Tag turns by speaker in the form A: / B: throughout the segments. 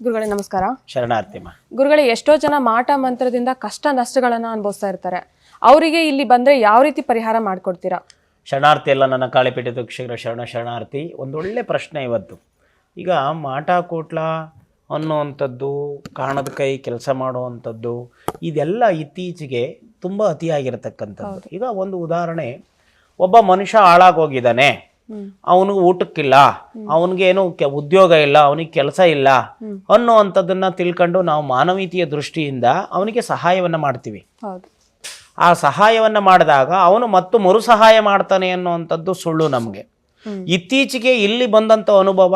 A: ಗುರುಗಳೇ ನಮಸ್ಕಾರ.
B: ಶರಣಾರ್ಥಿಮ.
A: ಗುರುಗಳೇ, ಎಷ್ಟೋ ಜನ ಮಾಟ ಮಂತ್ರದಿಂದ ಕಷ್ಟ ನಷ್ಟಗಳನ್ನ ಅನುಭವಿಸ್ತಾ ಇರ್ತಾರೆ. ಅವರಿಗೆ ಇಲ್ಲಿ ಬಂದ್ರೆ ಯಾವ ರೀತಿ ಪರಿಹಾರ ಮಾಡಿಕೊಡ್ತೀರಾ?
B: ಶರಣಾರ್ಥಿ ಎಲ್ಲ ನನ್ನ ಕಾಳಿಪೀಠದ ಕ್ಷೀರ ಶರಣಾರ್ಥಿ. ಒಂದೊಳ್ಳೆ ಪ್ರಶ್ನೆ ಇವತ್ತು. ಈಗ ಮಾಟ ಕೋಟ್ಲ ಅನ್ನುವಂಥದ್ದು, ಕಾಣದ ಕೈ ಕೆಲಸ ಮಾಡುವಂಥದ್ದು, ಇದೆಲ್ಲ ಇತ್ತೀಚೆಗೆ ತುಂಬ ಅತಿಯಾಗಿರತಕ್ಕಂಥದ್ದು. ಈಗ ಒಂದು ಉದಾಹರಣೆ, ಒಬ್ಬ ಮನುಷ್ಯ ಹಾಳಾಗೋಗಿದ್ದಾನೆ, ಅವನಿಗೆ ಊಟಕ್ಕಿಲ್ಲ, ಅವನಿಗೇನು ಉದ್ಯೋಗ ಇಲ್ಲ, ಅವನಿಗೆ ಕೆಲಸ ಇಲ್ಲ ಅನ್ನುವಂಥದ್ದನ್ನ ತಿಳ್ಕೊಂಡು ನಾವು ಮಾನವೀಯತೆಯ ದೃಷ್ಟಿಯಿಂದ ಅವನಿಗೆ ಸಹಾಯವನ್ನ ಮಾಡ್ತೀವಿ. ಆ ಸಹಾಯವನ್ನ ಮಾಡಿದಾಗ ಅವನು ಮತ್ತು ಮರು ಸಹಾಯ ಮಾಡ್ತಾನೆ ಅನ್ನುವಂಥದ್ದು ಸುಳ್ಳು. ನಮಗೆ ಇತ್ತೀಚೆಗೆ ಇಲ್ಲಿ ಬಂದಂಥ ಅನುಭವ,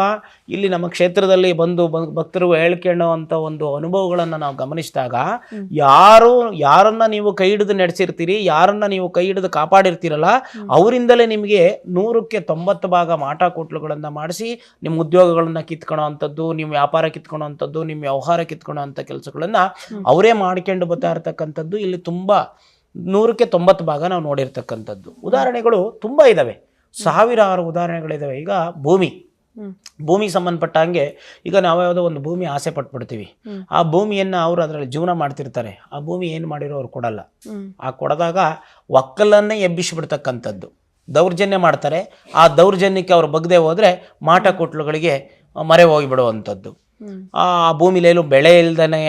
B: ಇಲ್ಲಿ ನಮ್ಮ ಕ್ಷೇತ್ರದಲ್ಲಿ ಬಂದು ಭಕ್ತರು ಹೇಳ್ಕೊಳ್ಳುವಂಥ ಒಂದು ಅನುಭವಗಳನ್ನು ನಾವು ಗಮನಿಸಿದಾಗ, ಯಾರನ್ನ ನೀವು ಕೈ ಹಿಡಿದು ನಡೆಸಿರ್ತೀರಿ, ಯಾರನ್ನ ನೀವು ಕೈ ಹಿಡಿದು ಕಾಪಾಡಿರ್ತೀರಲ್ಲ, ಅವರಿಂದಲೇ ನಿಮಗೆ 100ಕ್ಕೆ 90 ಭಾಗ ಮಾಟ ಕೋಟ್ಲುಗಳನ್ನು ಮಾಡಿಸಿ ನಿಮ್ಮ ಉದ್ಯೋಗಗಳನ್ನು ಕಿತ್ಕೊಳ್ಳೋ ಅಂಥದ್ದು, ನಿಮ್ಮ ವ್ಯಾಪಾರ ಕಿತ್ಕೊಳ್ಳೋ ಅಂಥದ್ದು, ನಿಮ್ಮ ವ್ಯವಹಾರ ಕಿತ್ಕೊಳ್ಳೋ ಅಂಥ ಕೆಲಸಗಳನ್ನು ಅವರೇ ಮಾಡ್ಕೊಂಡು ಬರ್ತಾ ಇರ್ತಕ್ಕಂಥದ್ದು ಇಲ್ಲಿ ತುಂಬ 100ಕ್ಕೆ 90 ಭಾಗ ನಾವು ನೋಡಿರ್ತಕ್ಕಂಥದ್ದು ಉದಾಹರಣೆಗಳು ತುಂಬ ಇದ್ದಾವೆ. ಸಾವಿರಾರು ಉದಾಹರಣೆಗಳಿದ್ದಾವೆ. ಈಗ ಭೂಮಿಗೆ ಸಂಬಂಧಪಟ್ಟ ಹಂಗೆ, ಈಗ ನಾವು ಯಾವುದೋ ಒಂದು ಭೂಮಿ ಆಸೆ ಪಟ್ಬಿಡ್ತೀವಿ. ಆ ಭೂಮಿಯನ್ನು ಅವರು ಅದರಲ್ಲಿ ಜೀವನ ಮಾಡ್ತಿರ್ತಾರೆ. ಆ ಭೂಮಿ ಏನು ಮಾಡಿರೋ ಅವ್ರು ಕೊಡಲ್ಲ. ಆ ಕೊಡದಾಗ ಒಕ್ಕಲನ್ನೇ ಎಬ್ಬಿಸಿಬಿಡ್ತಕ್ಕಂಥದ್ದು, ದೌರ್ಜನ್ಯ ಮಾಡ್ತಾರೆ. ಆ ದೌರ್ಜನ್ಯಕ್ಕೆ ಅವ್ರು ಬಗ್ದೇ ಹೋದರೆ ಮಾಟ ಕೋಟ್ಲುಗಳಿಗೆ ಮರೆ ಹೋಗಿಬಿಡುವಂಥದ್ದು. ಆ ಭೂಮಿಲೇನು ಬೆಳೆ ಇಲ್ದೇ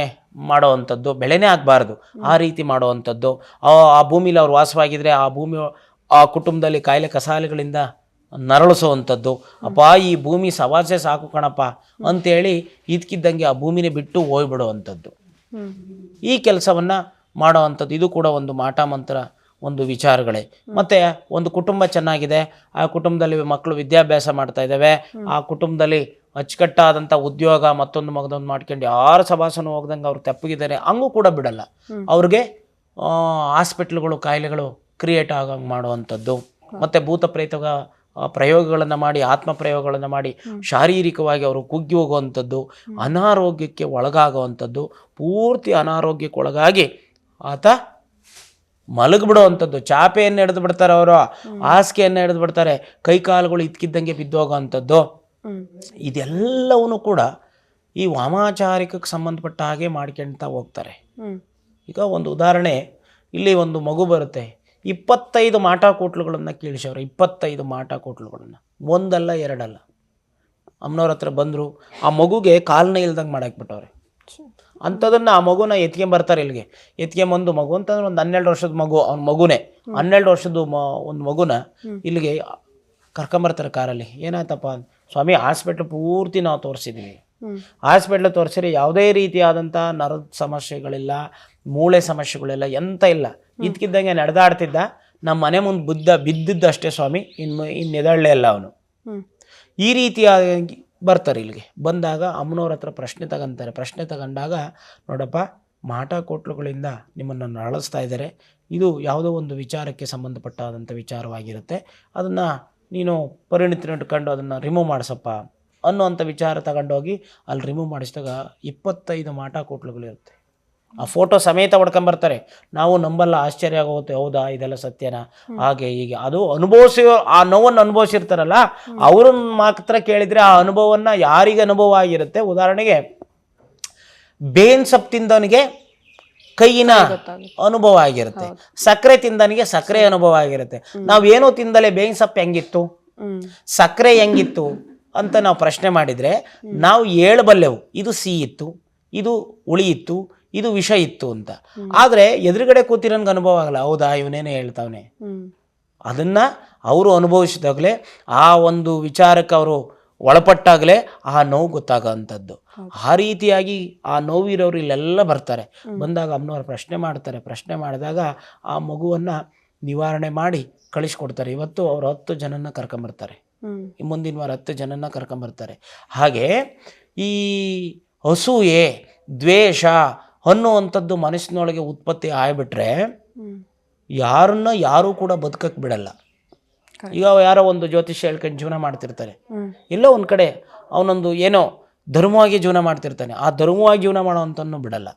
B: ಮಾಡೋವಂಥದ್ದು, ಬೆಳೆನೇ ಆಗಬಾರ್ದು ಆ ರೀತಿ ಮಾಡುವಂಥದ್ದು. ಆ ಭೂಮಿಲಿ ಅವ್ರು ವಾಸವಾಗಿದ್ದರೆ ಆ ಕುಟುಂಬದಲ್ಲಿ ಕಾಯಿಲೆ ಕಸಾಲೆಗಳಿಂದ ನರಳಿಸುವಂಥದ್ದು. ಅಪ್ಪ, ಈ ಭೂಮಿ ಸವಾಸೆ ಸಾಕು ಕಣಪ್ಪ ಅಂತೇಳಿ ಇದಕ್ಕಿದ್ದಂಗೆ ಆ ಭೂಮಿನೇ ಬಿಟ್ಟು ಹೋಗ್ಬಿಡುವಂಥದ್ದು, ಈ ಕೆಲಸವನ್ನು ಮಾಡೋವಂಥದ್ದು. ಇದು ಕೂಡ ಒಂದು ಮಾಟ ಮಂತ್ರ ಒಂದು ವಿಚಾರಗಳೇ. ಮತ್ತು ಒಂದು ಕುಟುಂಬ ಚೆನ್ನಾಗಿದೆ, ಆ ಕುಟುಂಬದಲ್ಲಿ ಮಕ್ಕಳು ವಿದ್ಯಾಭ್ಯಾಸ ಮಾಡ್ತಾ ಇದ್ದಾವೆ, ಆ ಕುಟುಂಬದಲ್ಲಿ ಅಚ್ಚುಕಟ್ಟಾದಂಥ ಉದ್ಯೋಗ ಮತ್ತೊಂದು ಮಗದೊಂದು ಮಾಡ್ಕೊಂಡು ಯಾರು ಸಭಾಸನ ಹೋಗ್ದಂಗೆ ಅವ್ರು ತೆಪ್ಪಗಿದ್ದಾರೆ, ಹಂಗೂ ಕೂಡ ಬಿಡಲ್ಲ. ಅವ್ರಿಗೆ ಹಾಸ್ಪಿಟ್ಲ್ಗಳು ಕಾಯಿಲೆಗಳು ಕ್ರಿಯೇಟ್ ಆಗಂಗೆ ಮಾಡುವಂಥದ್ದು. ಮತ್ತು ಭೂತ ಪ್ರೇತ ಪ್ರಯೋಗಗಳನ್ನು ಮಾಡಿ, ಆತ್ಮ ಪ್ರಯೋಗಗಳನ್ನು ಮಾಡಿ ಶಾರೀರಿಕವಾಗಿ ಅವರು ಕುಗ್ಗಿ ಹೋಗುವಂಥದ್ದು, ಅನಾರೋಗ್ಯಕ್ಕೆ ಒಳಗಾಗುವಂಥದ್ದು. ಪೂರ್ತಿ ಅನಾರೋಗ್ಯಕ್ಕೆ ಒಳಗಾಗಿ ಆತ ಮಲಗಿಬಿಡುವಂಥದ್ದು. ಚಾಪೆಯನ್ನು ಹಿಡಿದು ಬಿಡ್ತಾರೆ, ಅವರು ಹಾಸಿಗೆಯನ್ನು ಹಿಡಿದು ಬಿಡ್ತಾರೆ, ಕೈಕಾಲುಗಳು ಇದ್ಕಿದ್ದಂಗೆ ಬಿದ್ದೋಗೋವಂಥದ್ದು. ಇದೆಲ್ಲವೂ ಕೂಡ ಈ ವಾಮಾಚಾರಿಕಕ್ಕೆ ಸಂಬಂಧಪಟ್ಟ ಹಾಗೆ ಮಾಡ್ಕೊಳ್ತಾ ಹೋಗ್ತಾರೆ. ಈಗ ಒಂದು ಉದಾಹರಣೆ, ಇಲ್ಲಿ ಒಂದು ಮಗು ಬರುತ್ತೆ, 25 ಮಾಟ ಕೋಟ್ಲುಗಳನ್ನು ಕೀಳಿಸವ್ರೆ. 25 ಮಾಟ ಕೋಟ್ಲುಗಳನ್ನು, ಒಂದಲ್ಲ ಎರಡಲ್ಲ. ಅಮ್ಮನವ್ರ ಹತ್ರ ಬಂದರು, ಆ ಮಗುಗೆ ಕಾಲನ್ನ ಇಲ್ದಂಗೆ ಮಾಡಾಕ್ಬಿಟ್ಟವ್ರೆ. ಅಂಥದನ್ನು ಆ ಮಗುನ ಎತ್ಕೊಂಬರ್ತಾರೆ ಇಲ್ಲಿಗೆ. ಎತ್ಕೊಂಬಂದು ಮಗು ಅಂತಂದ್ರೆ ಒಂದು 12 ವರ್ಷದ ಮಗು, ಅವ್ನ ಮಗುನೇ 12 ವರ್ಷದ ಒಂದು ಮಗುನ ಇಲ್ಲಿಗೆ ಕರ್ಕೊಂಬರ್ತಾರೆ ಕಾರಲ್ಲಿ. ಏನಾಯ್ತಪ್ಪ, ಸ್ವಾಮಿ ಹಾಸ್ಪಿಟ್ಲ್ ಪೂರ್ತಿ ನಾವು ತೋರಿಸಿದ್ದೀವಿ, ಹಾಸ್ಪಿಟ್ಲ್ ತೋರಿಸಿರಿ, ಯಾವುದೇ ರೀತಿಯಾದಂಥ ನರದ ಸಮಸ್ಯೆಗಳಿಲ್ಲ, ಮೂಳೆ ಸಮಸ್ಯೆಗಳಿಲ್ಲ, ಎಂತ ಇಲ್ಲ. ಇದ್ಕಿದ್ದಂಗೆ ನಡೆದಾಡ್ತಿದ್ದ, ನಮ್ಮ ಮನೆ ಮುಂದೆ ಬಿದ್ದಿದ್ದಷ್ಟೇ ಸ್ವಾಮಿ, ಇನ್ನೆದಳ್ಳೇ ಇಲ್ಲ ಅವನು. ಈ ರೀತಿಯಾಗಿ ಬರ್ತಾರೆ ಇಲ್ಲಿಗೆ. ಬಂದಾಗ ಅಮ್ಮನವ್ರ ಹತ್ರ ಪ್ರಶ್ನೆ ತಗೊಂತಾರೆ. ಪ್ರಶ್ನೆ ತಗೊಂಡಾಗ, ನೋಡಪ್ಪ, ಮಾಟ ಕೋಟ್ಲುಗಳಿಂದ ನಿಮ್ಮನ್ನು ನರಳಿಸ್ತಾ ಇದ್ದಾರೆ, ಇದು ಯಾವುದೋ ಒಂದು ವಿಚಾರಕ್ಕೆ ಸಂಬಂಧಪಟ್ಟಾದಂಥ ವಿಚಾರವಾಗಿರುತ್ತೆ, ಅದನ್ನು ನೀನು ಪರಿಣಿತಿ ಇಟ್ಕೊಂಡು ಅದನ್ನು ರಿಮೂವ್ ಮಾಡಿಸಪ್ಪ ಅನ್ನೋವಂಥ ವಿಚಾರ ತಗೊಂಡೋಗಿ ಅಲ್ಲಿ ರಿಮೂವ್ ಮಾಡಿಸಿದಾಗ 25 ಮಾಟ ಕೋಟ್ಲುಗಳಿರುತ್ತೆ. ಆ ಫೋಟೋ ಸಮೇತ ಹೊಡ್ಕೊಂಬರ್ತಾರೆ. ನಾವು ನಂಬಲ್ಲ, ಆಶ್ಚರ್ಯ ಆಗೋಗುತ್ತೆ, ಹೌದಾ ಇದೆಲ್ಲ ಸತ್ಯನಾ, ಹಾಗೆ ಹೀಗೆ. ಅದು ಆ ನೋವನ್ನು ಅನುಭವಿಸಿರ್ತಾರಲ್ಲ, ಅವ್ರನ್ನ ಮಾತ್ರ ಕೇಳಿದರೆ ಆ ಅನುಭವವನ್ನು ಯಾರಿಗೆ ಅನುಭವ ಆಗಿರುತ್ತೆ. ಉದಾಹರಣೆಗೆ, ಬೇನ್ ಸೊಪ್ಪು ತಿಂದವನಿಗೆ ಕೈಯಿನ ಅನುಭವ ಆಗಿರುತ್ತೆ, ಸಕ್ಕರೆ ತಿಂದವನಿಗೆ ಸಕ್ಕರೆ ಅನುಭವ ಆಗಿರುತ್ತೆ. ನಾವೇನೋ ತಿಂದಲೇ ಬೇವಿನ ಸೊಪ್ಪು ಹೆಂಗಿತ್ತು, ಸಕ್ಕರೆ ಹೆಂಗಿತ್ತು ಅಂತ ನಾವು ಪ್ರಶ್ನೆ ಮಾಡಿದರೆ ನಾವು ಹೇಳಬಲ್ಲೆವು, ಇದು ಸಿಹಿ ಇತ್ತು, ಇದು ಹುಳಿ ಇತ್ತು, ಇದು ವಿಷ ಇತ್ತು ಅಂತ. ಆದರೆ ಎದುರುಗಡೆ ಕೂತಿರೋನ್ಗೆ ಅನುಭವ ಆಗಲ್ಲ, ಹೌದಾ ಇವನೇನೇ ಹೇಳ್ತಾವನೆ. ಅದನ್ನು ಅವರು ಅನುಭವಿಸಿದಾಗಲೇ, ಆ ಒಂದು ವಿಚಾರಕ್ಕೆ ಅವರು ಒಳಪಟ್ಟಾಗಲೇ ಆ ನೋವು ಗೊತ್ತಾಗೋವಂಥದ್ದು. ಆ ರೀತಿಯಾಗಿ ಆ ನೋವಿರೋರು ಇಲ್ಲೆಲ್ಲ ಬರ್ತಾರೆ. ಬಂದಾಗ ಅಮ್ಮನವ್ರು ಪ್ರಶ್ನೆ ಮಾಡ್ತಾರೆ. ಪ್ರಶ್ನೆ ಮಾಡಿದಾಗ ಆ ಮಗುವನ್ನು ನಿವಾರಣೆ ಮಾಡಿ ಕಳಿಸ್ಕೊಡ್ತಾರೆ. ಇವತ್ತು ಅವರು 10 ಜನನ ಕರ್ಕೊಂಬರ್ತಾರೆ, ಮುಂದಿನ ವಾರ 10 ಜನನ ಕರ್ಕೊಂಬರ್ತಾರೆ. ಹಾಗೆ ಈ ಅಸೂಯೆ, ದ್ವೇಷ ಅನ್ನುವಂಥದ್ದು ಮನಸ್ಸಿನೊಳಗೆ ಉತ್ಪತ್ತಿ ಆಗಿಬಿಟ್ರೆ ಯಾರೂ ಕೂಡ ಬದುಕಕ್ಕೆ ಬಿಡಲ್ಲ. ಈಗ ಯಾರೋ ಒಂದು ಜ್ಯೋತಿಷ್ಯ ಹೇಳ್ಕೊಂಡು ಜೀವನ ಮಾಡ್ತಿರ್ತಾರೆ, ಎಲ್ಲೋ ಒಂದು ಕಡೆ ಅವನೊಂದು ಏನೋ ಧರ್ಮವಾಗಿ ಜೀವನ ಮಾಡ್ತಿರ್ತಾನೆ, ಆ ಧರ್ಮವಾಗಿ ಜೀವನ ಮಾಡೋವಂಥನ್ನು ಬಿಡಲ್ಲ.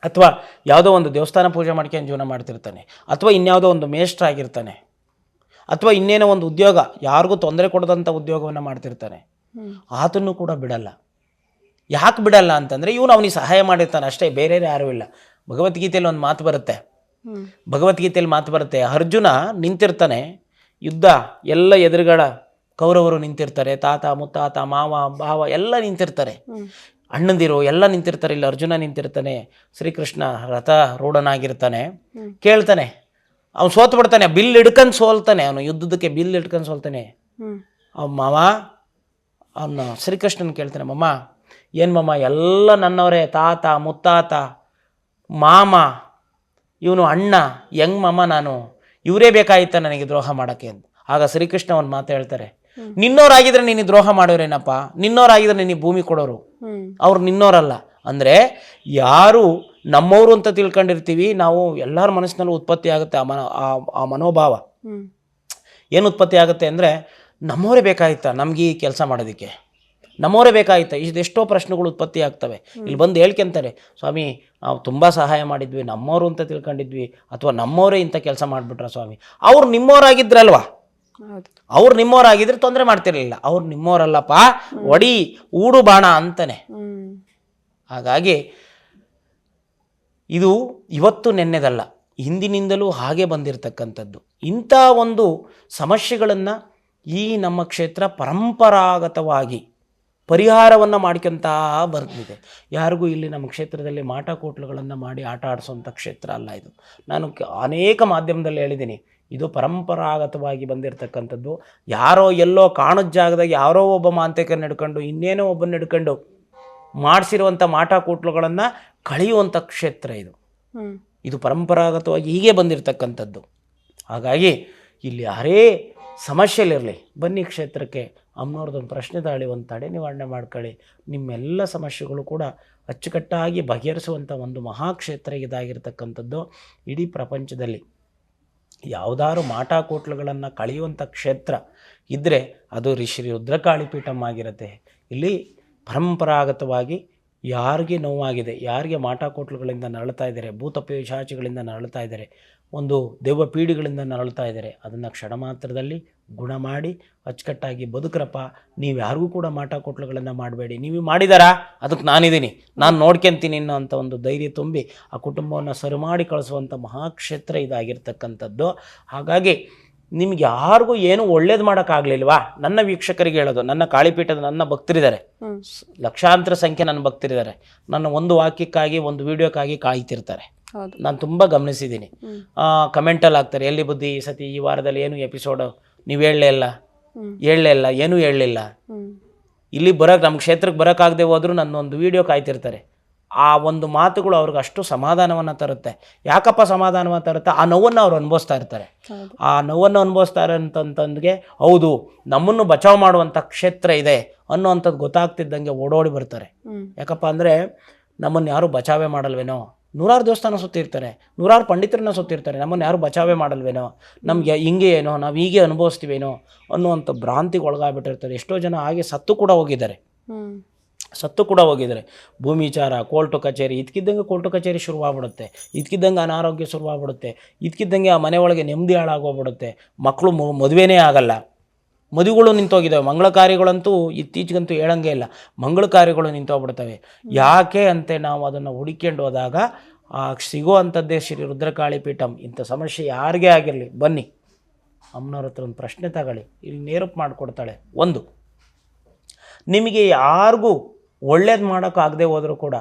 B: ಅಥವಾ ಯಾವುದೋ ಒಂದು ದೇವಸ್ಥಾನ ಪೂಜೆ ಮಾಡ್ಕೊಂಡು ಜೀವನ ಮಾಡ್ತಿರ್ತಾನೆ, ಅಥವಾ ಇನ್ಯಾವುದೋ ಒಂದು ಮೇಷ್ಟ್ರ ಆಗಿರ್ತಾನೆ, ಅಥವಾ ಇನ್ನೇನೋ ಒಂದು ಉದ್ಯೋಗ, ಯಾರಿಗೂ ತೊಂದರೆ ಕೊಡದಂಥ ಉದ್ಯೋಗವನ್ನು ಮಾಡ್ತಿರ್ತಾನೆ, ಆತನ್ನು ಕೂಡ ಬಿಡಲ್ಲ. ಯಾಕೆ ಬಿಡಲ್ಲ ಅಂತಂದರೆ ಇವನು ಅವನಿಗೆ ಸಹಾಯ ಮಾಡಿರ್ತಾನೆ ಅಷ್ಟೇ, ಬೇರೆ ಯಾರೂ ಇಲ್ಲ. ಭಗವದ್ಗೀತೆಯಲ್ಲಿ ಒಂದು ಮಾತು ಬರುತ್ತೆ, ಅರ್ಜುನ ನಿಂತಿರ್ತಾನೆ, ಯುದ್ಧ ಎಲ್ಲ ಎದುರುಗಡ ಕೌರವರು ನಿಂತಿರ್ತಾರೆ, ತಾತ ಮುತ್ತಾತ ಮಾವ ಭಾವ ಎಲ್ಲ ನಿಂತಿರ್ತಾರೆ, ಅಣ್ಣಂದಿರು ಎಲ್ಲ ನಿಂತಿರ್ತಾರೆ. ಇಲ್ಲಿ ಅರ್ಜುನ ನಿಂತಿರ್ತಾನೆ, ಶ್ರೀಕೃಷ್ಣ ರಥ ರೂಢನಾಗಿರ್ತಾನೆ. ಕೇಳ್ತಾನೆ, ಅವ್ನು ಸೋತು ಬಿಡ್ತಾನೆ, ಬಿಲ್ ಹಿಡ್ಕೊಂಡು ಸೋಲ್ತಾನೆ, ಅವನು ಯುದ್ಧದಕ್ಕೆ ಬಿಲ್ ಹಿಡ್ಕೊಂಡು ಸೋಲ್ತಾನೆ. ಮಾವ ಅವನು ಶ್ರೀಕೃಷ್ಣನ್ ಕೇಳ್ತಾನೆ, ಮಮ್ಮ ಏನು ಮಮ್ಮ ಎಲ್ಲ ನನ್ನವರೇ, ತಾತ ಮುತ್ತಾತ ಮಾಮ ಇವನು ಅಣ್ಣ, ಹೆಂಗ್ ಮಮ್ಮ ನಾನು, ಇವರೇ ಬೇಕಾಗಿತ್ತ ನನಗೆ ದ್ರೋಹ ಮಾಡೋಕ್ಕೆ ಅಂತ. ಆಗ ಶ್ರೀಕೃಷ್ಣ ಒಂದು ಮಾತು ಹೇಳ್ತಾರೆ, ನಿನ್ನೋರಾಗಿದ್ರೆ ನೀನು ದ್ರೋಹ ಮಾಡೋರೇನಪ್ಪ, ನಿನ್ನೋರಾಗಿದ್ರೆ ನಿನಗೆ ಭೂಮಿ ಕೊಡೋರು, ಅವ್ರು ನಿನ್ನೋರಲ್ಲ. ಅಂದರೆ ಯಾರು ನಮ್ಮವರು ಅಂತ ತಿಳ್ಕೊಂಡಿರ್ತೀವಿ ನಾವು, ಎಲ್ಲರ ಮನಸ್ಸಿನಲ್ಲೂ ಉತ್ಪತ್ತಿ ಆಗುತ್ತೆ ಆ ಮನೋಭಾವ. ಏನು ಉತ್ಪತ್ತಿ ಆಗುತ್ತೆ ಅಂದರೆ ನಮ್ಮವರೇ ಬೇಕಾಗಿತ್ತ ನಮ್ಗೆ ಈ ಕೆಲಸ ಮಾಡೋದಕ್ಕೆ, ನಮ್ಮವರೇ ಬೇಕಾಗಿತ್ತ, ಇದೆಷ್ಟೋ ಪ್ರಶ್ನೆಗಳು ಉತ್ಪತ್ತಿ ಆಗ್ತವೆ. ಇಲ್ಲಿ ಬಂದು ಹೇಳ್ಕೊಂತಾರೆ, ಸ್ವಾಮಿ ನಾವು ತುಂಬ ಸಹಾಯ ಮಾಡಿದ್ವಿ, ನಮ್ಮವರು ಅಂತ ತಿಳ್ಕೊಂಡಿದ್ವಿ, ಅಥವಾ ನಮ್ಮವರೇ ಇಂಥ ಕೆಲಸ ಮಾಡಿಬಿಟ್ರ ಸ್ವಾಮಿ. ಅವ್ರು ನಿಮ್ಮವರಾಗಿದ್ರಲ್ವಾ, ಅವ್ರು ನಿಮ್ಮವರಾಗಿದ್ರೆ ತೊಂದರೆ ಮಾಡ್ತಿರ್ಲಿಲ್ಲ, ಅವ್ರು ನಿಮ್ಮವರಲ್ಲಪ್ಪ, ಒಡಿ ಊಡು ಬಾಣ ಅಂತಾನೆ. ಹಾಗಾಗಿ ಇದು ಇವತ್ತು ನೆನ್ನೆದಲ್ಲ, ಹಿಂದಿನಿಂದಲೂ ಹಾಗೆ ಬಂದಿರತಕ್ಕಂಥದ್ದು. ಇಂಥ ಒಂದು ಸಮಸ್ಯೆಗಳನ್ನು ಈ ನಮ್ಮ ಕ್ಷೇತ್ರ ಪರಂಪರಾಗತವಾಗಿ ಪರಿಹಾರವನ್ನು ಮಾಡ್ಕೊಂತ ಬರ್ತಿದೆ. ಯಾರಿಗೂ ಇಲ್ಲಿ ನಮ್ಮ ಕ್ಷೇತ್ರದಲ್ಲಿ ಮಾಟಕೋಟ್ಲುಗಳನ್ನು ಮಾಡಿ ಆಟ ಆಡಿಸೋಂಥ ಕ್ಷೇತ್ರ ಅಲ್ಲ ಇದು. ನಾನು ಅನೇಕ ಮಾಧ್ಯಮದಲ್ಲಿ ಹೇಳಿದ್ದೀನಿ, ಇದು ಪರಂಪರಾಗತವಾಗಿ ಬಂದಿರತಕ್ಕಂಥದ್ದು. ಯಾರೋ ಎಲ್ಲೋ ಕಾಣದ ಜಾಗದಾಗ ಯಾರೋ ಒಬ್ಬ ಮಾಂತ್ರಿಕರನ್ನ ಹಿಡ್ಕೊಂಡು ಇನ್ನೇನೋ ಒಬ್ಬನ ಹಿಡ್ಕೊಂಡು ಮಾಡಿಸಿರುವಂಥ ಮಾಟಕೋಟ್ಲುಗಳನ್ನು ಕಳೆಯುವಂಥ ಕ್ಷೇತ್ರ ಇದು. ಇದು ಪರಂಪರಾಗತವಾಗಿ ಹೀಗೆ ಬಂದಿರತಕ್ಕಂಥದ್ದು. ಹಾಗಾಗಿ ಇಲ್ಲಿ ಯಾರೇ ಸಮಸ್ಯೆಲಿರಲಿ, ಬನ್ನಿ ಕ್ಷೇತ್ರಕ್ಕೆ, ಅಮ್ಮನವ್ರದ್ದೊಂದು ಪ್ರಶ್ನೆ ತಾಳಿ ಒಂದು ತಡೆ ನಿವಾರಣೆ ಮಾಡ್ಕೊಳ್ಳಿ. ನಿಮ್ಮೆಲ್ಲ ಸಮಸ್ಯೆಗಳು ಕೂಡ ಅಚ್ಚುಕಟ್ಟಾಗಿ ಬಗೆಹರಿಸುವಂಥ ಒಂದು ಮಹಾಕ್ಷೇತ್ರ ಇದಾಗಿರ್ತಕ್ಕಂಥದ್ದು. ಇಡೀ ಪ್ರಪಂಚದಲ್ಲಿ ಯಾವುದಾದ್ರು ಮಾಟಕೋಟ್ಲುಗಳನ್ನು ಕಳೆಯುವಂಥ ಕ್ಷೇತ್ರ ಇದ್ದರೆ ಅದು ಶ್ರೀ ರುದ್ರಕಾಳಿ ಪೀಠಂ ಆಗಿರುತ್ತೆ. ಇಲ್ಲಿ ಪರಂಪರಾಗತವಾಗಿ ಯಾರಿಗೆ ನೋವಾಗಿದೆ, ಯಾರಿಗೆ ಮಾಟಕೋಟ್ಲುಗಳಿಂದ ನರಳ್ತಾ ಇದ್ದಾರೆ, ಭೂತ ಪಿಶಾಚಿಗಳಿಂದ ನರಳ್ತಾ ಇದ್ದಾರೆ, ಒಂದು ದೆವ್ವ ಪೀಡಿಗಳಿಂದ ನರಳ್ತಾ ಇದ್ದಾರೆ, ಅದನ್ನು ಕ್ಷಣ ಮಾತ್ರದಲ್ಲಿ ಗುಣ ಮಾಡಿ ಅಚ್ಚುಕಟ್ಟಾಗಿ ಬದುಕ್ರಪ್ಪ. ನೀವು ಯಾರಿಗೂ ಕೂಡ ಮಾಟಕೋಟ್ಲುಗಳನ್ನು ಮಾಡಬೇಡಿ, ನೀವು ಮಾಡಿದಾರಾ ಅದಕ್ಕೆ ನಾನಿದ್ದೀನಿ, ನಾನು ನೋಡ್ಕೊಂತೀನಿ ಅನ್ನೋ ಒಂದು ಧೈರ್ಯ ತುಂಬಿ ಆ ಕುಟುಂಬವನ್ನು ಸರಿ ಮಾಡಿ ಕಳಿಸುವಂಥ ಮಹಾಕ್ಷೇತ್ರ ಇದಾಗಿರ್ತಕ್ಕಂಥದ್ದು. ಹಾಗಾಗಿ ನಿಮ್ಗೆ ಯಾರಿಗೂ ಏನು ಒಳ್ಳೇದು ಮಾಡೋಕ್ಕಾಗಲಿಲ್ವಾ, ನನ್ನ ವೀಕ್ಷಕರಿಗೆ ಹೇಳೋದು, ನನ್ನ ಕಾಳಿಪೀಠದ ನನ್ನ ಭಕ್ತರಿದ್ದಾರೆ, ಲಕ್ಷಾಂತರ ಸಂಖ್ಯೆ ನನ್ನ ಭಕ್ತರಿದ್ದಾರೆ, ನನ್ನ ಒಂದು ವಾಕ್ಯಕ್ಕಾಗಿ ಒಂದು ವಿಡಿಯೋಕ್ಕಾಗಿ ಕಾಯ್ತಿರ್ತಾರೆ. ನಾನು ತುಂಬ ಗಮನಿಸಿದ್ದೀನಿ. ಕಮೆಂಟಲ್ಲಿ ಹಾಕ್ತಾರೆ, ಎಲ್ಲಿ ಬುದ್ಧಿ ಈ ಸತಿ ಈ ವಾರದಲ್ಲಿ ಏನು ಎಪಿಸೋಡು ನೀವು ಹೇಳಲೇ ಇಲ್ಲ, ಏನೂ ಹೇಳಲಿಲ್ಲ. ಇಲ್ಲಿ ಬರೋಕ್ಕೆ ನಮ್ಮ ಕ್ಷೇತ್ರಕ್ಕೆ ಬರೋಕ್ಕಾಗದೆ ಹೋದರೂ ನನ್ನ ಒಂದು ವಿಡಿಯೋ ಕಾಯ್ತಿರ್ತಾರೆ. ಆ ಒಂದು ಮಾತುಗಳು ಅವ್ರಿಗೆ ಅಷ್ಟು ಸಮಾಧಾನವನ್ನು ತರುತ್ತೆ. ಯಾಕಪ್ಪ ಸಮಾಧಾನವನ್ನು ತರುತ್ತೆ? ಆ ನೋವನ್ನು ಅವ್ರು ಅನುಭವಿಸ್ತಾ ಇರ್ತಾರೆ. ಆ ನೋವನ್ನು ಅನುಭವಿಸ್ತಾರೆ ಅಂತಂತಂದ್ರೆ ಹೌದು ನಮ್ಮನ್ನು ಬಚಾವ್ ಮಾಡುವಂಥ ಕ್ಷೇತ್ರ ಇದೆ ಅನ್ನೋವಂಥದ್ದು ಗೊತ್ತಾಗ್ತಿದ್ದಂಗೆ ಓಡೋಡಿ ಬರ್ತಾರೆ. ಯಾಕಪ್ಪ ಅಂದರೆ ನಮ್ಮನ್ನು ಯಾರು ಬಚಾವೇ ಮಾಡಲ್ವೇನೋ, ನೂರಾರು ದೇವಸ್ಥಾನ ಸುತ್ತಿರ್ತಾರೆ, ನೂರಾರು ಪಂಡಿತರನ್ನ ಸುತ್ತಿರ್ತಾರೆ, ನಮ್ಮನ್ನು ಯಾರು ಬಚಾವೇ ಮಾಡಲ್ವೇನೋ, ನಮಗೆ ಹಿಂಗೆ ಏನೋ, ನಾವು ಹೀಗೆ ಅನುಭವಿಸ್ತೀವೇನೋ ಅನ್ನುವಂಥ ಭ್ರಾಂತಿಗೆ ಒಳಗಾಗ್ಬಿಟ್ಟಿರ್ತಾರೆ. ಎಷ್ಟೋ ಜನ ಹಾಗೆ ಸತ್ತು ಕೂಡ ಹೋಗಿದ್ದಾರೆ. ಭೂಮಿ ವಿಚಾರ, ಕೋರ್ಟು ಕಚೇರಿ, ಇದಕ್ಕಿದ್ದಂಗೆ ಕೋರ್ಟು ಕಚೇರಿ ಶುರುವಾಗ್ಬಿಡುತ್ತೆ, ಇದಕ್ಕಿದ್ದಂಗೆ ಅನಾರೋಗ್ಯ ಶುರುವಾಗ್ಬಿಡುತ್ತೆ, ಇದಕ್ಕಿದ್ದಂಗೆ ಆ ಮನೆ ಒಳಗೆ ನೆಮ್ಮದಿ ಹಾಳಾಗೋಗ್ಬಿಡುತ್ತೆ, ಮಕ್ಕಳು ಮದುವೆನೇ ಆಗಲ್ಲ, ಮದುವೆಗಳು ನಿಂತೋಗಿದ್ದಾವೆ, ಮಂಗಳ ಕಾರ್ಯಗಳಂತೂ ಇತ್ತೀಚೆಗಂತೂ ಹೇಳಂಗೆ ಇಲ್ಲ, ಮಂಗಳ ಕಾರ್ಯಗಳು ನಿಂತೋಗ್ಬಿಡ್ತವೆ. ಯಾಕೆ ಅಂತೆ ನಾವು ಅದನ್ನು ಹುಡುಕೊಂಡು ಹೋದಾಗ ಸಿಗೋ ಅಂಥದ್ದೇ ಶ್ರೀ ರುದ್ರಕಾಳಿ ಪೀಠಂ. ಇಂಥ ಸಮಸ್ಯೆ ಯಾರಿಗೇ ಆಗಿರಲಿ ಬನ್ನಿ, ಅಮ್ಮನವ್ರ ಹತ್ರ ಒಂದು ಪ್ರಶ್ನೆ ತಗೊಳ್ಳಿ, ಇಲ್ಲಿ ನೇರಕ್ಕೆ ಮಾಡಿಕೊಡ್ತಾಳೆ. ಒಂದು, ನಿಮಗೆ ಯಾರಿಗೂ ಒಳ್ಳೇದು ಮಾಡೋಕ್ಕಾಗದೆ ಹೋದರೂ ಕೂಡ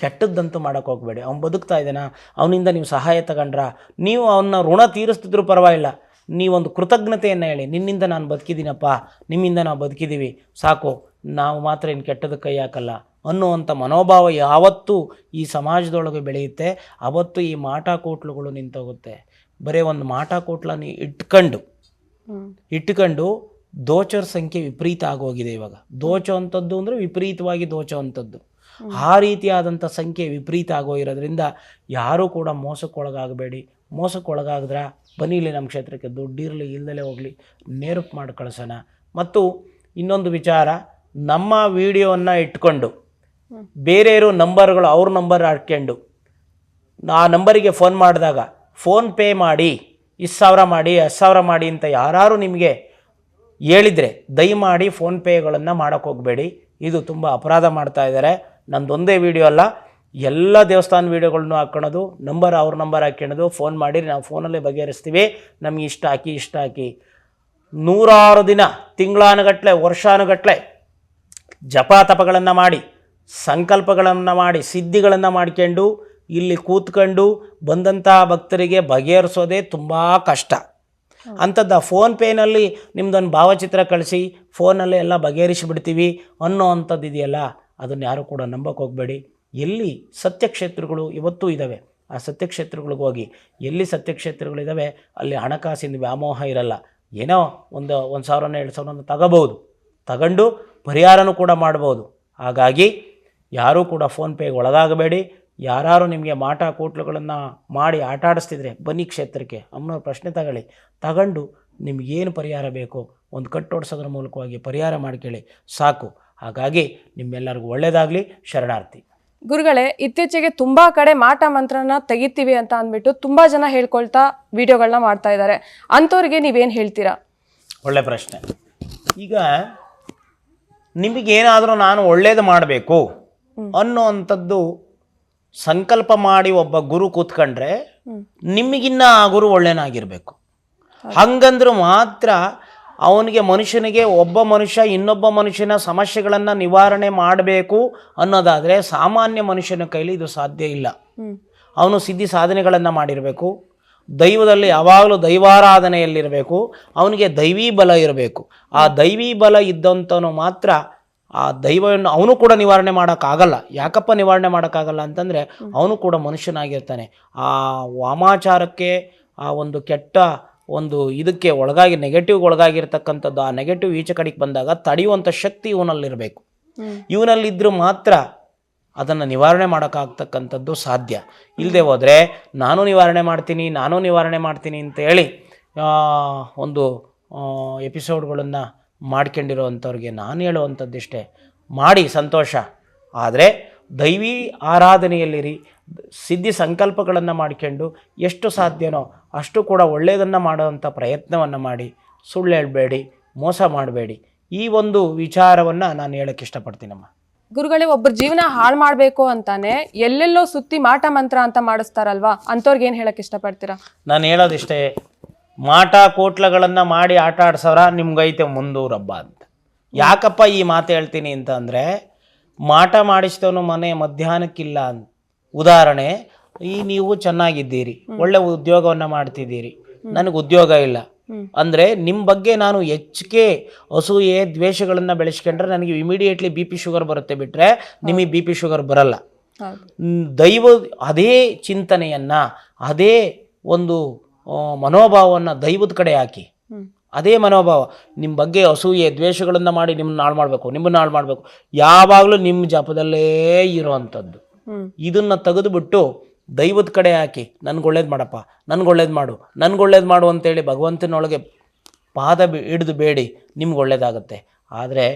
B: ಕೆಟ್ಟದ್ದಂತೂ ಮಾಡೋಕ್ಕೆ ಹೋಗಬೇಡಿ. ಅವ್ನು ಬದುಕ್ತಾ ಇದ್ದಾನ, ಅವನಿಂದ ನೀವು ಸಹಾಯ ತಗೊಂಡ್ರ, ನೀವು ಅವನ್ನ ಋಣ ತೀರಿಸ್ತಿದ್ರು ಪರವಾಗಿಲ್ಲ, ನೀವೊಂದು ಕೃತಜ್ಞತೆಯನ್ನು ಹೇಳಿ, ನಿನ್ನಿಂದ ನಾನು ಬದುಕಿದ್ದೀನಪ್ಪ, ನಿಮ್ಮಿಂದ ನಾವು ಬದುಕಿದ್ದೀವಿ, ಸಾಕು, ನಾವು ಮಾತ್ರ ಇನ್ನು ಕೆಟ್ಟದ ಕೈ ಹಾಕಲ್ಲ ಅನ್ನುವಂಥ ಮನೋಭಾವ ಯಾವತ್ತೂ ಈ ಸಮಾಜದೊಳಗೆ ಬೆಳೆಯುತ್ತೆ, ಅವತ್ತು ಈ ಮಾಟಕೋಟ್ಲುಗಳು ನಿಂತೋಗುತ್ತೆ. ಬರೀ ಒಂದು ಮಾಟಕೋಟ್ಲನ್ನು ಇಟ್ಕೊಂಡು ದೋಚರ ಸಂಖ್ಯೆ ವಿಪರೀತ ಆಗೋಗಿದೆ. ಇವಾಗ ದೋಚೋ ಅಂಥದ್ದು ಅಂದರೆ ವಿಪರೀತವಾಗಿ ದೋಚೋ ಅಂಥದ್ದು, ಆ ರೀತಿಯಾದಂಥ ಸಂಖ್ಯೆ ವಿಪರೀತ ಆಗೋಗಿರೋದ್ರಿಂದ ಯಾರೂ ಕೂಡ ಮೋಸಕ್ಕೊಳಗಾಗಬೇಡಿ. ಮೋಸಕ್ಕೊಳಗಾಗಿದ್ರೆ ಬನ್ನಿ ಇಲ್ಲಿ ನಮ್ಮ ಕ್ಷೇತ್ರಕ್ಕೆ, ದುಡ್ಡಿರಲಿ ಇಲ್ಲದಲೇ ಹೋಗಲಿ, ನೇರಕ್ಕೆ ಮಾಡಿ ಕಳಿಸೋಣ. ಮತ್ತು ಇನ್ನೊಂದು ವಿಚಾರ, ನಮ್ಮ ವಿಡಿಯೋವನ್ನು ಇಟ್ಕೊಂಡು ಬೇರೆಯವರು ನಂಬರ್ಗಳು ಅವ್ರ ನಂಬರ್ ಹಾಕ್ಕೊಂಡು ಆ ನಂಬರಿಗೆ ಫೋನ್ ಮಾಡಿದಾಗ ಫೋನ್ಪೇ ಮಾಡಿ 20,000 ಮಾಡಿ 10,000 ಮಾಡಿ ಅಂತ ಯಾರು ನಿಮಗೆ ಹೇಳಿದರೆ ದಯಮಾಡಿ ಫೋನ್ಪೇಗಳನ್ನು ಮಾಡೋಕ್ಕೆ ಹೋಗಬೇಡಿ. ಇದು ತುಂಬ ಅಪರಾಧ ಮಾಡ್ತಾ ಇದ್ದಾರೆ. ನಂದೊಂದೇ ವಿಡಿಯೋ ಅಲ್ಲ, ಎಲ್ಲ ದೇವಸ್ಥಾನ ವೀಡಿಯೋಗಳ್ನು ಹಾಕ್ಕೊಳೋದು, ಅವ್ರ ನಂಬರ್ ಹಾಕ್ಕೊಳ್ಳೋದು, ಫೋನ್ ಮಾಡಿರಿ ನಾವು ಫೋನಲ್ಲೇ ಬಗೆಹರಿಸ್ತೀವಿ, ನಮಗೆ ಇಷ್ಟ ಹಾಕಿ ನೂರಾರು ದಿನ, ತಿಂಗಳಾನುಗಟ್ಟಲೆ, ವರ್ಷಾನುಗಟ್ಟಲೆ ಜಪ ತಪಗಳನ್ನು ಮಾಡಿ, ಸಂಕಲ್ಪಗಳನ್ನು ಮಾಡಿ, ಸಿದ್ಧಿಗಳನ್ನು ಮಾಡ್ಕೊಂಡು ಇಲ್ಲಿ ಕೂತ್ಕೊಂಡು ಬಂದಂಥ ಭಕ್ತರಿಗೆ ಬಗೆಹರಿಸೋದೇ ತುಂಬ ಕಷ್ಟ. ಅಂಥದ್ದು ಫೋನ್ಪೇನಲ್ಲಿ ನಿಮ್ಮದೊಂದು ಭಾವಚಿತ್ರ ಕಳಿಸಿ ಫೋನಲ್ಲಿ ಎಲ್ಲ ಬಗೆಹರಿಸಿಬಿಡ್ತೀವಿ ಅನ್ನೋ ಅಂಥದ್ದು ಇದೆಯಲ್ಲ, ಅದನ್ನು ಯಾರು ಕೂಡ ನಂಬಕ್ಕೆ ಹೋಗಬೇಡಿ. ಎಲ್ಲಿ ಸತ್ಯಕ್ಷೇತ್ರಗಳು ಇವತ್ತೂ ಇದ್ದಾವೆ, ಆ ಸತ್ಯಕ್ಷೇತ್ರಗಳಿಗೆ ಹೋಗಿ. ಎಲ್ಲಿ ಸತ್ಯಕ್ಷೇತ್ರಗಳಿದ್ದಾವೆ ಅಲ್ಲಿ ಹಣಕಾಸಿನ ವ್ಯಾಮೋಹ ಇರಲ್ಲ. ಏನೋ ಒಂದು 1,000 2,000 ತಗೊಂಡು ಪರಿಹಾರನೂ ಕೂಡ ಮಾಡ್ಬೋದು. ಹಾಗಾಗಿ ಯಾರೂ ಕೂಡ ಫೋನ್ಪೇಗೆ ಒಳಗಾಗಬೇಡಿ. ಯಾರು ನಿಮಗೆ ಮಾಟ ಕೂಟ್ಲುಗಳನ್ನು ಮಾಡಿ ಆಟ ಆಡಿಸ್ತಿದ್ರೆ ಬನ್ನಿ ಕ್ಷೇತ್ರಕ್ಕೆ, ಅಮ್ಮನವ್ರ ಪ್ರಶ್ನೆ ತಗೊಂಡು ನಿಮಗೇನು ಪರಿಹಾರ ಬೇಕೋ ಒಂದು ಕಟ್ಟೋಡಿಸೋದ್ರ ಮೂಲಕವಾಗಿ ಪರಿಹಾರ ಮಾಡ್ಕೊಳ್ಳಿ ಸಾಕು. ಹಾಗಾಗಿ ನಿಮ್ಮೆಲ್ಲರಿಗೂ ಒಳ್ಳೆಯದಾಗಲಿ. ಶರಣಾರ್ಥಿ.
A: ಗುರುಗಳೇ, ಇತ್ತೀಚೆಗೆ ತುಂಬಾ ಕಡೆ ಮಾಟ ಮಂತ್ರನ ತೆಗಿತೀವಿ ಅಂತ ಅಂದ್ಬಿಟ್ಟು ತುಂಬಾ ಜನ ಹೇಳ್ಕೊಳ್ತಾ ವಿಡಿಯೋಗಳನ್ನ ಮಾಡ್ತಾ ಇದ್ದಾರೆ. ಅಂಥವ್ರಿಗೆ ನೀವೇನು ಹೇಳ್ತೀರಾ?
B: ಒಳ್ಳೆ ಪ್ರಶ್ನೆ. ಈಗ ನಿಮಗೇನಾದರೂ ನಾನು ಒಳ್ಳೇದು ಮಾಡಬೇಕು ಅನ್ನೋ ಅಂಥದ್ದು ಸಂಕಲ್ಪ ಮಾಡಿ ಒಬ್ಬ ಗುರು ಕೂತ್ಕೊಂಡ್ರೆ ನಿಮಗಿನ್ನ ಆ ಗುರು ಒಳ್ಳೆನಾಗಿರಬೇಕು. ಹಂಗಂದ್ರೂ ಮಾತ್ರ ಅವನಿಗೆ, ಮನುಷ್ಯನಿಗೆ, ಒಬ್ಬ ಮನುಷ್ಯ ಇನ್ನೊಬ್ಬ ಮನುಷ್ಯನ ಸಮಸ್ಯೆಗಳನ್ನು ನಿವಾರಣೆ ಮಾಡಬೇಕು ಅನ್ನೋದಾದರೆ ಸಾಮಾನ್ಯ ಮನುಷ್ಯನ ಕೈಲಿ ಇದು ಸಾಧ್ಯ ಇಲ್ಲ. ಅವನು ಸಿದ್ಧಿ ಸಾಧನೆಗಳನ್ನು ಮಾಡಿರಬೇಕು, ದೈವದಲ್ಲಿ ಯಾವಾಗಲೂ ದೈವಾರಾಧನೆಯಲ್ಲಿರಬೇಕು, ಅವನಿಗೆ ದೈವೀ ಬಲ ಇರಬೇಕು. ಆ ದೈವೀ ಬಲ ಇದ್ದಂಥವನು ಮಾತ್ರ ಆ ದೈವವನ್ನು ಅವನು ಕೂಡ ನಿವಾರಣೆ ಮಾಡೋಕ್ಕಾಗಲ್ಲ. ಯಾಕಪ್ಪ ನಿವಾರಣೆ ಮಾಡೋಕ್ಕಾಗಲ್ಲ ಅಂತಂದರೆ ಅವನು ಕೂಡ ಮನುಷ್ಯನಾಗಿರ್ತಾನೆ. ಆ ವಾಮಾಚಾರಕ್ಕೆ, ಆ ಒಂದು ಕೆಟ್ಟ ಒಂದು ಇದಕ್ಕೆ ಒಳಗಾಗಿ, ನೆಗೆಟಿವ್ಗೆ ಒಳಗಾಗಿರ್ತಕ್ಕಂಥದ್ದು, ಆ ನೆಗೆಟಿವ್ ಈಚೆ ಕಡೆಗೆ ಬಂದಾಗ ತಡೆಯುವಂಥ ಶಕ್ತಿ ಇವನಲ್ಲಿರಬೇಕು. ಇವನಲ್ಲಿದ್ದರೂ ಮಾತ್ರ ಅದನ್ನು ನಿವಾರಣೆ ಮಾಡೋಕ್ಕಾಗ್ತಕ್ಕಂಥದ್ದು ಸಾಧ್ಯ. ಇಲ್ಲದೆ ಹೋದರೆ ನಾನು ನಿವಾರಣೆ ಮಾಡ್ತೀನಿ ಅಂತ ಹೇಳಿ ಒಂದು ಎಪಿಸೋಡ್ಗಳನ್ನು ಮಾಡ್ಕೊಂಡಿರೋವಂಥವ್ರಿಗೆ ನಾನು ಹೇಳುವಂಥದ್ದಿಷ್ಟೇ, ಮಾಡಿ ಸಂತೋಷ. ಆದರೆ ದೈವೀ ಆರಾಧನೆಯಲ್ಲಿರಿ, ಸಿದ್ಧಿ ಸಂಕಲ್ಪಗಳನ್ನು ಮಾಡಿಕೊಂಡು ಎಷ್ಟು ಸಾಧ್ಯನೋ ಅಷ್ಟು ಕೂಡ ಒಳ್ಳೆಯದನ್ನು ಮಾಡುವಂಥ ಪ್ರಯತ್ನವನ್ನು ಮಾಡಿ. ಸುಳ್ಳು ಹೇಳಬೇಡಿ, ಮೋಸ ಮಾಡಬೇಡಿ. ಈ ಒಂದು ವಿಚಾರವನ್ನು ನಾನು ಹೇಳೋಕ್ಕೆ ಇಷ್ಟಪಡ್ತೀನಮ್ಮ.
A: ಗುರುಗಳೇ, ಒಬ್ಬರ ಜೀವನ ಹಾಳು ಮಾಡಬೇಕು ಅಂತಾನೆ ಎಲ್ಲೆಲ್ಲೋ ಸುತ್ತಿ ಮಾಟ ಮಂತ್ರ ಅಂತ ಮಾಡಿಸ್ತಾರಲ್ವಾ, ಅಂಥವ್ರಿಗೆ ಏನು ಹೇಳಕ್ಕೆ ಇಷ್ಟಪಡ್ತೀರಾ?
B: ನಾನು ಹೇಳೋದಿಷ್ಟೇ, ಮಾಟ ಕೋಟ್ಲಗಳನ್ನು ಮಾಡಿ ಆಟ ಆಡ್ಸೋರ ನಿಮ್ಗೈತೆ ಮುಂದೂರಬ್ಬ ಅಂತ. ಯಾಕಪ್ಪ ಈ ಮಾತು ಹೇಳ್ತೀನಿ ಅಂತ ಅಂದರೆ, ಮಾಟ ಮಾಡಿಸಿದವನು ಮನೆ ಮಧ್ಯಾಹ್ನಕ್ಕಿಲ್ಲ ಅಂತ. ಉದಾಹರಣೆ, ನೀವು ಚೆನ್ನಾಗಿದ್ದೀರಿ, ಒಳ್ಳೆ ಉದ್ಯೋಗವನ್ನು ಮಾಡ್ತಿದ್ದೀರಿ, ನನಗೆ ಉದ್ಯೋಗ ಇಲ್ಲ ಅಂದರೆ ನಿಮ್ಮ ಬಗ್ಗೆ ನಾನು ಹೆಚ್ಚಿಗೆ ಅಸೂಯೆ ದ್ವೇಷಗಳನ್ನು ಬೆಳೆಸ್ಕೊಂಡ್ರೆ ನನಗೆ ಇಮಿಡಿಯೇಟ್ಲಿ ಬಿ ಪಿ ಶುಗರ್ ಬರುತ್ತೆ, ಬಿಟ್ಟರೆ ನಿಮಗೆ ಬಿ ಪಿ ಶುಗರ್ ಬರಲ್ಲ. ದೈವ ಅದೇ ಚಿಂತನೆಯನ್ನು, ಅದೇ ಒಂದು ಮನೋಭಾವವನ್ನು ದೈವದ ಕಡೆ ಹಾಕಿ, ಅದೇ ಮನೋಭಾವ, ನಿಮ್ಮ ಬಗ್ಗೆ ಅಸೂಯೆ ದ್ವೇಷಗಳನ್ನು ಮಾಡಿ ನಿಮ್ಮನ್ನ ಹಾಳು ಮಾಡಬೇಕು, ಯಾವಾಗಲೂ ನಿಮ್ಮ ಜಪದಲ್ಲೇ ಇರೋವಂಥದ್ದು. ಇದನ್ನು ತೆಗೆದುಬಿಟ್ಟು ದೈವದ ಕಡೆ ಹಾಕಿ, ನನಗೆ ಒಳ್ಳೇದು ಮಾಡಪ್ಪ, ನನಗೆ ಒಳ್ಳೇದು ಮಾಡು ಅಂತೇಳಿ ಭಗವಂತನೊಳಗೆ ಪಾದ ಹಿಡಿದು ಬೇಡಿ, ನಿಮ್ಗೆ ಒಳ್ಳೇದಾಗುತ್ತೆ. ಆದರೆ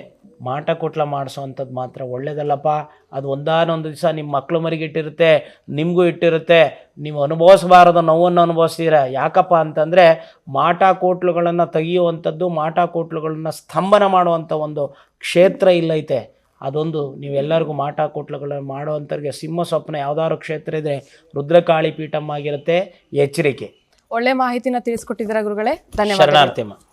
B: ಮಾಟ ಕೊಟ್ಲ ಮಾಡಿಸೋವಂಥದ್ದು ಮಾತ್ರ ಒಳ್ಳೇದಲ್ಲಪ್ಪ. ಅದು ಒಂದಾನೊಂದು ದಿವಸ ನಿಮ್ಮ ಮಕ್ಕಳು ಮರಿಗೆ ಇಟ್ಟಿರುತ್ತೆ, ನಿಮಗೂ ಇಟ್ಟಿರುತ್ತೆ. ನೀವು ಅನುಭವಿಸಬಾರದು ನೋವನ್ನು ಅನುಭವಿಸ್ತೀರ. ಯಾಕಪ್ಪ ಅಂತಂದರೆ ಮಾಟ ಕೋಟ್ಲುಗಳನ್ನು ತೆಗೆಯುವಂಥದ್ದು, ಮಾಟ ಕೋಟ್ಲುಗಳನ್ನು ಸ್ತಂಭನ ಮಾಡುವಂಥ ಒಂದು ಕ್ಷೇತ್ರ ಇಲ್ಲೈತೆ. ಅದೊಂದು ನೀವೆಲ್ಲರಿಗೂ ಮಾಟ ಕೋಟ್ಲುಗಳನ್ನು ಮಾಡುವಂಥವ್ರಿಗೆ ಸಿಂಹ ಸ್ವಪ್ನ ಯಾವುದಾದ್ರು ಕ್ಷೇತ್ರ ಇದ್ದರೆ ರುದ್ರಕಾಳಿ ಪೀಠಮ್ ಆಗಿರುತ್ತೆ. ಎಚ್ಚರಿಕೆ.
A: ಒಳ್ಳೆ ಮಾಹಿತಿನ ತಿಳಿಸ್ಕೊಟ್ಟಿದ್ದೀರಾ ಗುರುಗಳೇ, ಧನ್ಯವಾದ.
B: ಶರಣಾರ್ಥಿಮ್ಮ.